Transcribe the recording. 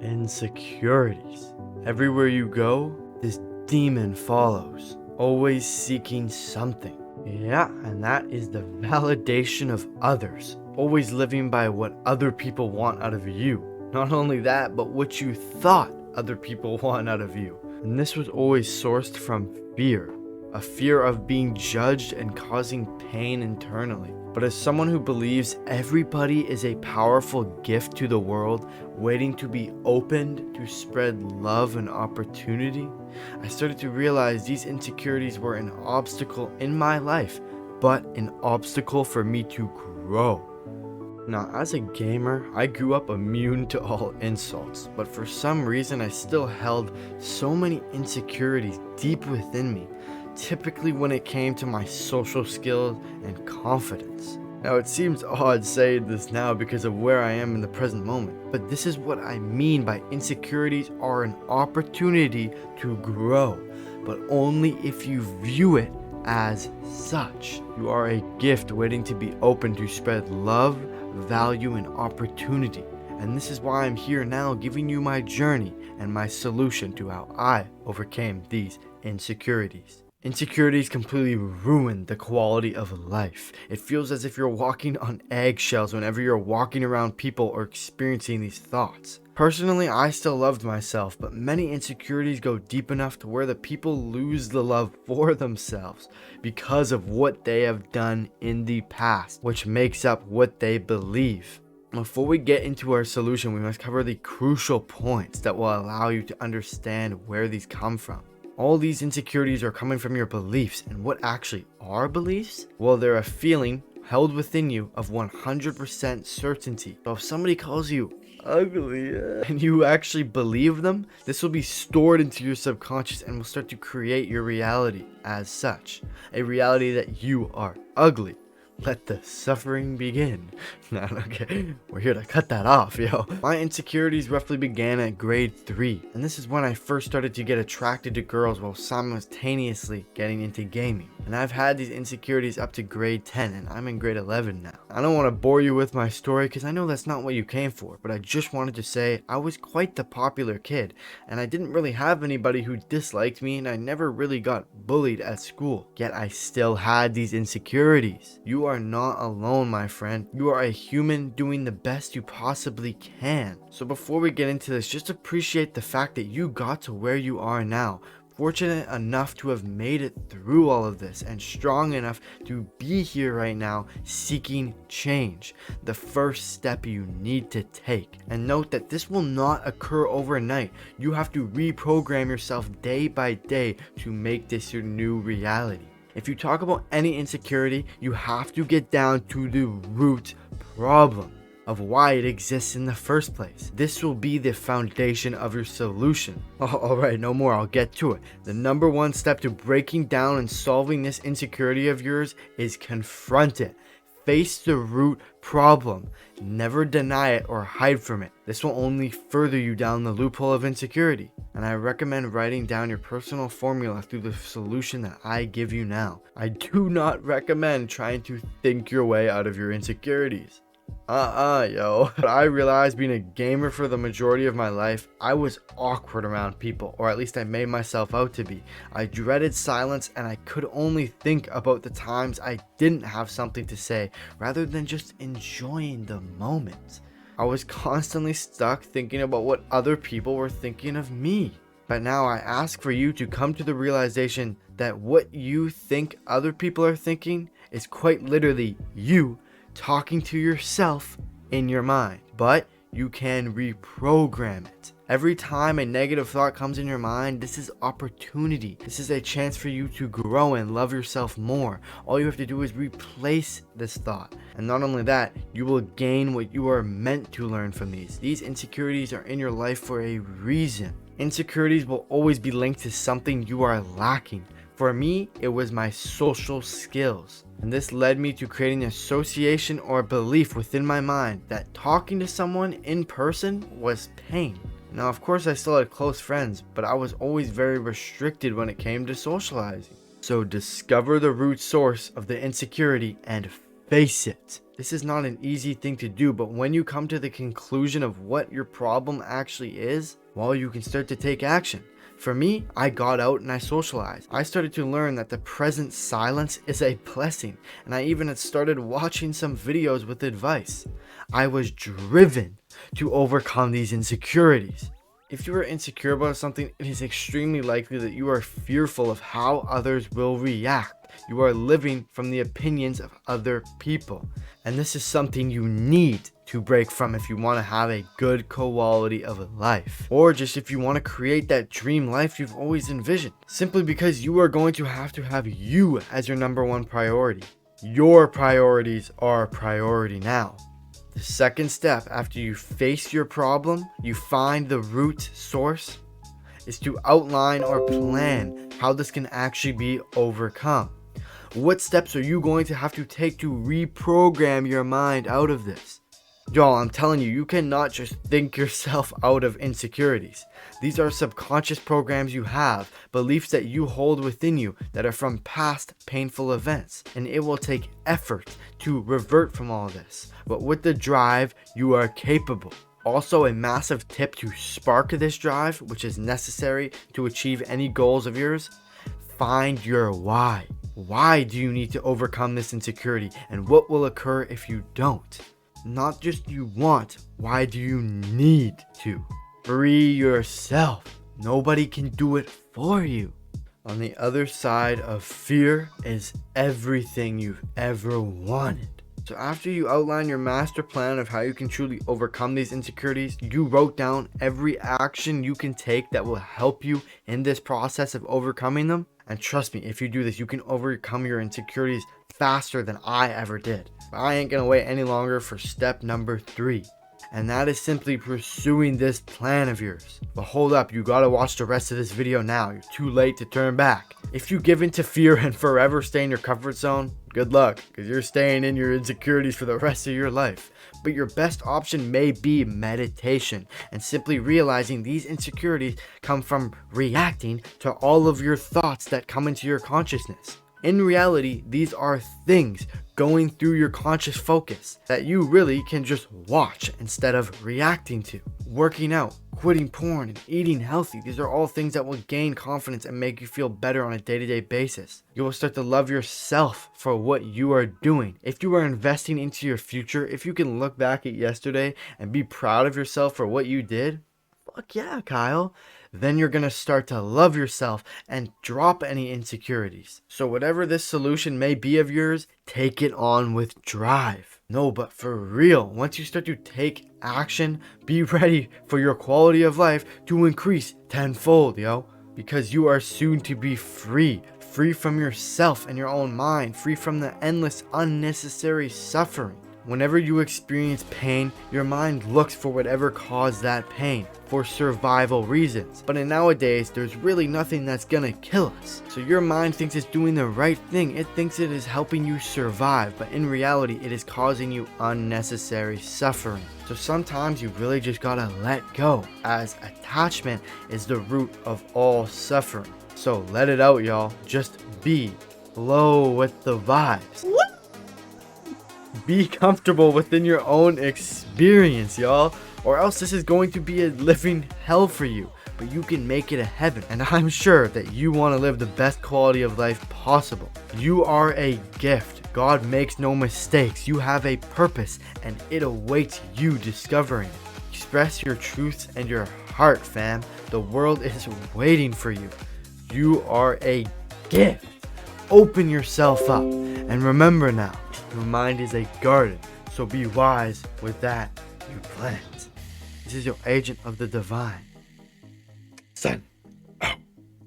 insecurities. Everywhere you go, this demon follows, always seeking something. Yeah, and that is the validation of others, always living by what other people want out of you. Not only that, but what you thought other people want out of you. And this was always sourced from fear, a fear of being judged and causing pain internally. But as someone who believes everybody is a powerful gift to the world, waiting to be opened to spread love and opportunity, I started to realize these insecurities were an obstacle in my life, but an obstacle for me to grow. Now, as a gamer, I grew up immune to all insults, but for some reason I still held so many insecurities deep within me, typically when it came to my social skills and confidence. Now, it seems odd saying this now because of where I am in the present moment, but this is what I mean by insecurities are an opportunity to grow, but only if you view it as such. You are a gift waiting to be open to spread love, value, and opportunity. And this is why I'm here now giving you my journey and my solution to how I overcame these insecurities. Insecurities completely ruin the quality of life. It feels as if you're walking on eggshells whenever you're walking around people or experiencing these thoughts. Personally, I still loved myself, but many insecurities go deep enough to where the people lose the love for themselves because of what they have done in the past, which makes up what they believe. Before we get into our solution, we must cover the crucial points that will allow you to understand where these come from. All these insecurities are coming from your beliefs, and what actually are beliefs? Well, they're a feeling held within you of 100% certainty. So if somebody calls you ugly and you actually believe them, this will be stored into your subconscious and will start to create your reality as such. A reality that you are ugly. Let the suffering begin. Nah, okay, we're here to cut that off, yo. My insecurities roughly began at grade 3, and this is when I first started to get attracted to girls while simultaneously getting into gaming. And I've had these insecurities up to grade 10, and I'm in grade 11 now. I don't want to bore you with my story because I know that's not what you came for, but I just wanted to say I was quite the popular kid, and I didn't really have anybody who disliked me, and I never really got bullied at school. Yet I still had these insecurities. You are not alone, my friend. You are a human doing the best you possibly can. So before we get into this, just appreciate the fact that you got to where you are now. Fortunate enough to have made it through all of this and strong enough to be here right now seeking change. The first step you need to take. And note that this will not occur overnight. You have to reprogram yourself day by day to make this your new reality. If you talk about any insecurity, you have to get down to the root problem of why it exists in the first place. This will be the foundation of your solution. Alright, no more, I'll get to it. The number one step to breaking down and solving this insecurity of yours is confront it. Face the root problem. Never deny it or hide from it. This will only further you down the loophole of insecurity. And I recommend writing down your personal formula through the solution that I give you now. I do not recommend trying to think your way out of your insecurities. Yo. But I realized being a gamer for the majority of my life, I was awkward around people, or at least I made myself out to be. I dreaded silence, and I could only think about the times I didn't have something to say, rather than just enjoying the moment. I was constantly stuck thinking about what other people were thinking of me. But now I ask for you to come to the realization that what you think other people are thinking is quite literally you talking to yourself in your mind, but you can reprogram it. Every time a negative thought comes in your mind, this is opportunity. This is a chance for you to grow and love yourself more. All you have to do is replace this thought. And not only that, you will gain what you are meant to learn from these. These insecurities are in your life for a reason. Insecurities will always be linked to something you are lacking. For me, it was my social skills. And this led me to creating an association or belief within my mind that talking to someone in person was pain. Now, of course, I still had close friends, but I was always very restricted when it came to socializing. So discover the root source of the insecurity and face it. This is not an easy thing to do, but when you come to the conclusion of what your problem actually is, well, you can start to take action. For me, I got out and I socialized. I started to learn that the present silence is a blessing, and I even had started watching some videos with advice. I was driven to overcome these insecurities. If you are insecure about something, it is extremely likely that you are fearful of how others will react. You are living from the opinions of other people. And this is something you need to break from if you want to have a good quality of life. Or just if you want to create that dream life you've always envisioned. Simply because you are going to have you as your number one priority. Your priorities are priority now. The second step after you face your problem, you find the root source, is to outline or plan how this can actually be overcome. What steps are you going to have to take to reprogram your mind out of this? Y'all, I'm telling you, you cannot just think yourself out of insecurities. These are subconscious programs you have, beliefs that you hold within you that are from past painful events, and it will take effort to revert from all this. But with the drive, you are capable. Also, a massive tip to spark this drive, which is necessary to achieve any goals of yours, find your why. Why do you need to overcome this insecurity, and what will occur if you don't? Not just you want, why do you need to? Free yourself. Nobody can do it for you. On the other side of fear is everything you've ever wanted. So after you outline your master plan of how you can truly overcome these insecurities, you wrote down every action you can take that will help you in this process of overcoming them. And trust me, if you do this, you can overcome your insecurities faster than I ever did. But I ain't gonna wait any longer for step number 3. And that is simply pursuing this plan of yours. But hold up, you gotta watch the rest of this video now. You're too late to turn back. If you give in to fear and forever stay in your comfort zone, good luck, because you're staying in your insecurities for the rest of your life. But your best option may be meditation and simply realizing these insecurities come from reacting to all of your thoughts that come into your consciousness. In reality, these are things going through your conscious focus that you really can just watch instead of reacting to. Working out, quitting porn, and eating healthy, these are all things that will gain confidence and make you feel better on a day-to-day basis. You will start to love yourself for what you are doing. If you are investing into your future, if you can look back at yesterday and be proud of yourself for what you did, fuck yeah, Kyle. Then you're gonna start to love yourself and drop any insecurities. So whatever this solution may be of yours, take it on with drive. No, but for real, once you start to take action, be ready for your quality of life to increase tenfold, yo. Because you are soon to be free. Free from yourself and your own mind. Free from the endless unnecessary suffering. Whenever you experience pain, your mind looks for whatever caused that pain for survival reasons. But nowadays, there's really nothing that's gonna kill us. So your mind thinks it's doing the right thing. It thinks it is helping you survive, but in reality, it is causing you unnecessary suffering. So sometimes you really just gotta let go, as attachment is the root of all suffering. So let it out, y'all. Just flow with the vibes. Be comfortable within your own experience, y'all, or else this is going to be a living hell for you. But you can make it a heaven, and I'm sure that you want to live the best quality of life possible. You are a gift. God makes no mistakes. You have a purpose, and it awaits you discovering it. Express your truths and your heart, fam. The world is waiting for you. You are a gift. Open yourself up, and remember now, your mind is a garden, so be wise with that you plant. This is your agent of the divine. Son.